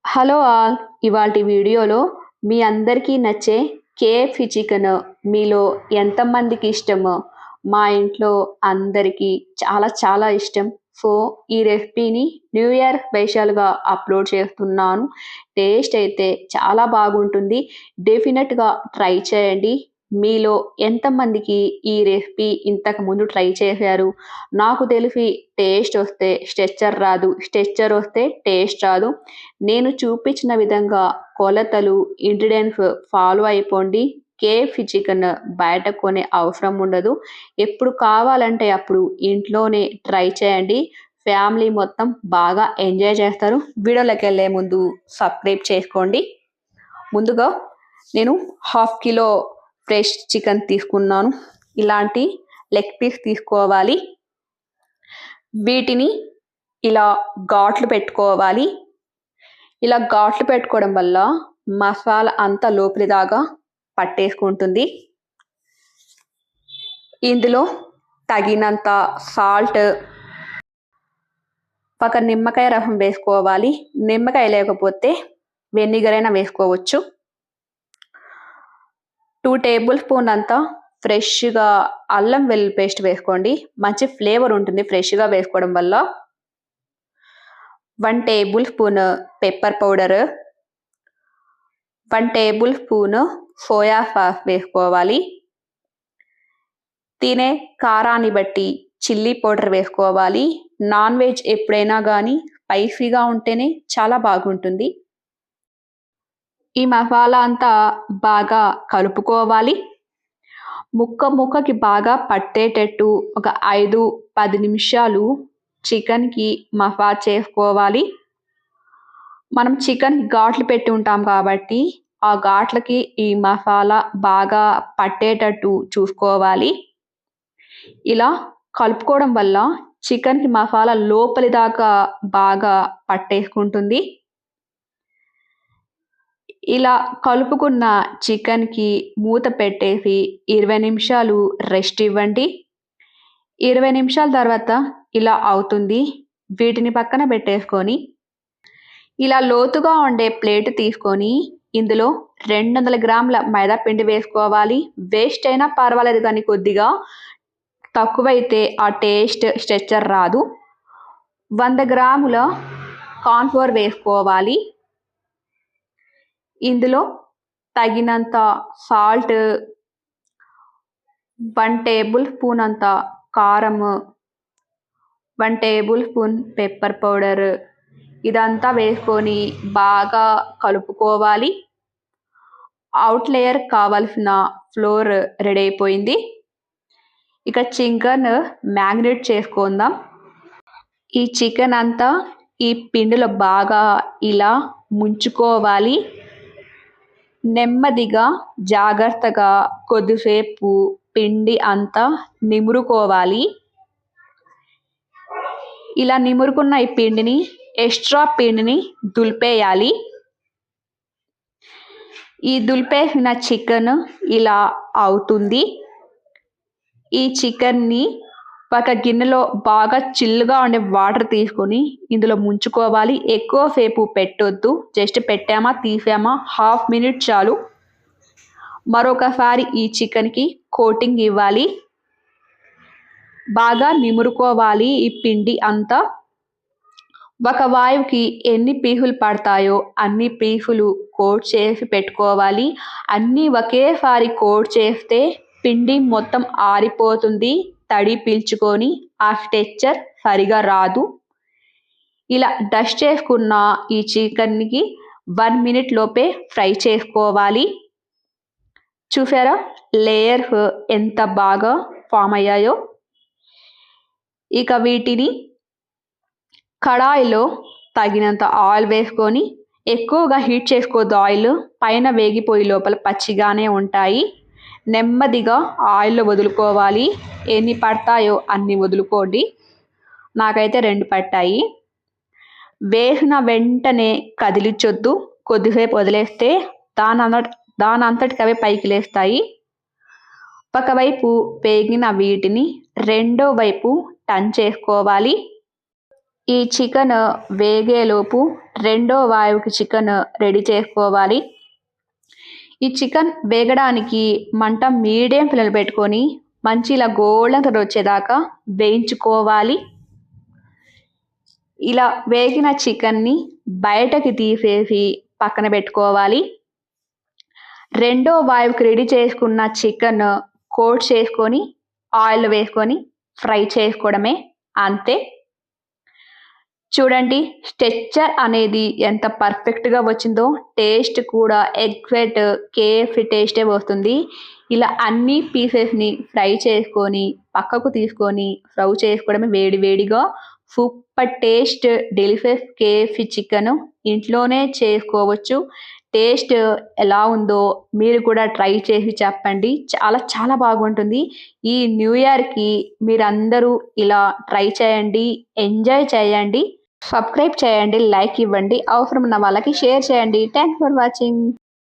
Hello all! ఇవాల్టి వీడియోలో మీ అందరికీ నచ్చే కేఎఫ్‌సి చికెన్ మీలో ఎంతమందికి ఇష్టమో, మా ఇంట్లో అందరికీ చాలా చాలా ఇష్టం. సో, ఈ రెసిపీని న్యూ ఇయర్ స్పెషల్‌గా అప్‌లోడ్ చేస్తున్నాను. టేస్ట్ అయితే చాలా బాగుంటుంది. డెఫినెట్‌గా ట్రై చేయండి. మీలో ఎంతమందికి ఈ రెసిపీ ఇంతకుముందు ట్రై చేశారు? నాకు తెలిసి టేస్ట్ వస్తే స్ట్రెచ్చర్ రాదు. స్ట్రెచ్చర్ వస్తే టేస్ట్ రాదు. నేను చూపించిన విధంగా కొలతలు, ఇంగ్రీడియెంట్స్ ఫాలో అయిపోండి. కేఎఫ్‌సి చికెన్ బయట కొనే అవసరం ఉండదు. ఎప్పుడు కావాలంటే అప్పుడు ఇంట్లోనే ట్రై చేయండి. ఫ్యామిలీ మొత్తం బాగా ఎంజాయ్ చేస్తారు. వీడియోలోకెళ్ళే ముందు సబ్స్క్రైబ్ చేసుకోండి. ముందుగా నేను హాఫ్ కిలో ఫ్రెష్ చికెన్ తీసుకున్నాను. ఇలాంటి లెగ్ పీస్ తీసుకోవాలి. వీటిని ఇలా ఘాట్లు పెట్టుకోవాలి. ఇలా ఘాట్లు పెట్టుకోవడం వల్ల మసాలా అంతా లోపలి దాకా పట్టేసుకుంటుంది. ఇందులో తగినంత సాల్ట్, ఒక నిమ్మకాయ రసం వేసుకోవాలి. నిమ్మకాయ లేకపోతే వెనిగర్ అయినా వేసుకోవచ్చు. 2 టేబుల్ స్పూన్ అంతా ఫ్రెష్‌గా అల్లం వెల్లుల్లి పేస్ట్ వేసుకోండి. మంచి ఫ్లేవర్ ఉంటుంది ఫ్రెష్‌గా వేసుకోవడం వల్ల. 1 table spoon pepper powder, 1 table spoon soya sauce వేసుకోవాలి. తినే కారాన్ని బట్టి చిల్లీ పౌడర్ వేసుకోవాలి. నాన్ వెజ్ ఎప్పుడైనా కానీ స్పైసీగా ఉంటేనే చాలా బాగుంటుంది. ఈ మసాలా అంతా బాగా కలుపుకోవాలి. ముక్కకి బాగా పట్టేటట్టు ఒక 5-10 నిమిషాలు చికెన్‌కి మసాజ్ చేసుకోవాలి. మనం చికెన్ ఘాట్లు పెట్టి ఉంటాం కాబట్టి ఆ ఘాట్లకి ఈ మసాలా బాగా పట్టేటట్టు చూసుకోవాలి. ఇలా కలుపుకోవడం వల్ల చికెన్‌కి మసాలా లోపలి దాకా బాగా పట్టేసుకుంటుంది. ఇలా కలుపుకున్న చికెన్‌కి మూత పెట్టేసి 20 నిమిషాలు రెస్ట్ ఇవ్వండి. 20 నిమిషాల తర్వాత ఇలా అవుతుంది. వీటిని పక్కన పెట్టేసుకొని, ఇలా లోతుగా ఉండే ప్లేట్ తీసుకొని ఇందులో 200 గ్రాముల మైదా పిండి వేసుకోవాలి. వేస్ట్ అయినా పర్వాలేదు కానీ కొద్దిగా తక్కువైతే ఆ టేస్ట్ స్ట్రెచ్చర్ రాదు. 100 గ్రాముల కార్న్ ఫ్లోర్ వేసుకోవాలి. ఇందులో తగినంత సాల్ట్, 1 టేబుల్ స్పూన్ అంత కారం, 1 టేబుల్ స్పూన్ పెప్పర్ పౌడర్ ఇదంతా వేసుకొని బాగా కలుపుకోవాలి. అవుట్ లేయర్ కావాల్సిన ఫ్లోర్ రెడీ అయిపోయింది. ఇక చికెన్ మ్యాగ్నేట్ చేసుకుందాం. ఈ చికెన్ అంతా ఈ పిండిలో బాగా ఇలా ముంచుకోవాలి. నెమ్మదిగా జాగ్రత్తగా కొద్దిసేపు పిండి అంతా నిమురుకోవాలి. ఇలా నిమురుకున్న ఈ పిండిని ఎక్స్ట్రా పిండిని దులిపేయాలి. ఈ దులిపేసిన చికెన్ ఇలా అవుతుంది. ఈ చికెన్ని ఒక గిన్నెలో బాగా చిల్లుగా ఉండే వాటర్ తీసుకొని ఇందులో ముంచుకోవాలి. ఎక్కువ సేపు పెట్టొద్దు. జస్ట్ పెట్టామా తీసామా హాఫ్ మినిట్ చాలు. మరొకసారి ఈ చికెన్‌కి కోటింగ్ ఇవ్వాలి. బాగా నిమురుకోవాలి ఈ పిండి అంతా. ఒక వాయువుకి ఎన్ని పీసులు పడతాయో అన్ని పీసులు కోట్ చేసి పెట్టుకోవాలి. అన్నీ ఒకేసారి కోట్ చేస్తే పిండి మొత్తం ఆరిపోతుంది. తడి పీల్చుకొని ఆ టెక్స్చర్ సరిగా రాదు. ఇలా డస్ట్ చేసుకున్న ఈ చికెన్‌కి 1 మినిట్ లోపే ఫ్రై చేసుకోవాలి. చూసారా లేయర్స్ ఎంత బాగా ఫామ్ అయ్యాయో. ఇక వీటిని కడాయిలో తగినంత ఆయిల్ వేసుకొని, ఎక్కువగా హీట్ చేసుకోవద్దు ఆయిల్. పైన వేగిపోయి లోపల పచ్చిగానే ఉంటాయి. నెమ్మదిగా ఆయిల్‌లో వదులుకోవాలి. ఎన్ని పడతాయో అన్ని వదులుకోండి. నాకైతే 2 పట్టాయి. వేసిన వెంటనే కదిలించొద్దు. కొద్దిసేపు వదిలేస్తే దానంతటికి అవే పైకి లేస్తాయి. ఒకవైపు వేగిన వీటిని రెండో వైపు టర్న్ చేసుకోవాలి. ఈ చికెన్ వేగేలోపు రెండో వాయువుకి చికెన్ రెడీ చేసుకోవాలి. ఈ చికెన్ వేగడానికి మంట మీడియం ఫ్లేమ్‌లో పెట్టుకొని మంచి ఇలా గోల్డెన్ కలర్ వచ్చేదాకా వేయించుకోవాలి. ఇలా వేగిన చికెన్‌ని బయటకి తీసేసి పక్కన పెట్టుకోవాలి. రెండో వాయువుకి రెడీ చేసుకున్న చికెన్ కోట్ చేసుకొని ఆయిల్ వేసుకొని ఫ్రై చేసుకోవడమే అంతే. చూడండి టెక్స్చర్ అనేది ఎంత పర్ఫెక్ట్‌గా వచ్చిందో, టేస్ట్ కూడా ఎగ్జాక్ట్ కేఎఫ్‌సి టేస్టే వస్తుంది. ఇలా అన్ని పీసెస్‌ని ఫ్రై చేసుకొని పక్కకు తీసుకొని సర్వ్ చేసుకోవడమే వేడి వేడిగా. Super taste delicious KFC chicken ఇంట్లోనే చేసుకోవచ్చు. టేస్ట్ ఎలా ఉందో మీరు కూడా ట్రై చేసి చెప్పండి. చాలా చాలా బాగుంటుంది. ఈ న్యూ ఇయర్‌కి మీరందరూ ఇలా ట్రై చేయండి. ఎంజాయ్ చేయండి. సబ్స్క్రైబ్ చేయండి, లైక్ ఇవ్వండి, అవసరం ఉన్న వాళ్ళకి షేర్ చేయండి. Thanks for watching.